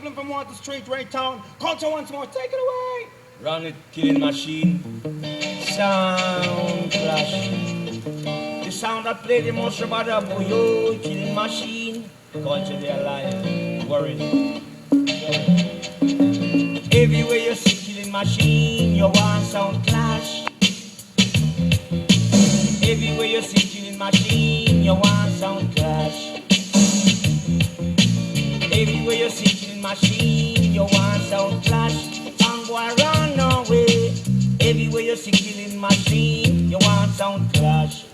people from Water Street, right town. Culture once more, take it away. Run it, killing machine. Sound clash. The sound that play the most about the boy, yo, killing machine. Culture they alive, worried. Everywhere you see killing machine, you want sound clash. Everywhere you see killing machine, you want sound clash. Everywhere you see killing machine, you want sound clash. And boy run away. Everywhere you see killing machine, you want sound clash.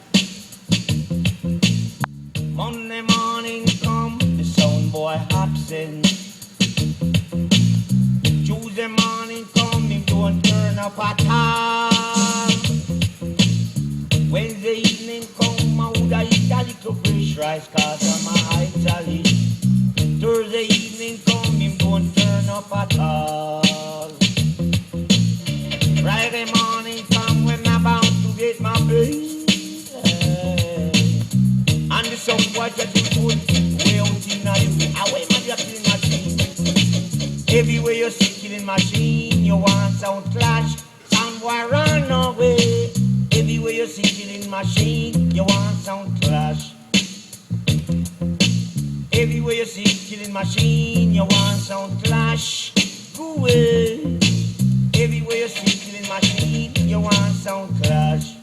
Monday morning come, the sound boy absent. Tuesday morning come, him don't turn up at all. Wednesday evening come, I woulda eat a little fresh rice, cause I'm a Italy. Thursday evening come, him don't turn up at all. Friday morning come, when I'm about to get my pay. And the sun boy just be good, way out in the way. Away man, you're killing machine. Everywhere you see killing machine, you want sound clash. Sound boy run away. Everywhere you see killing machine, you want sound clash. Everywhere you see killing machine, you want sound clash. Go away. Everywhere you see killing machine, you want sound clash.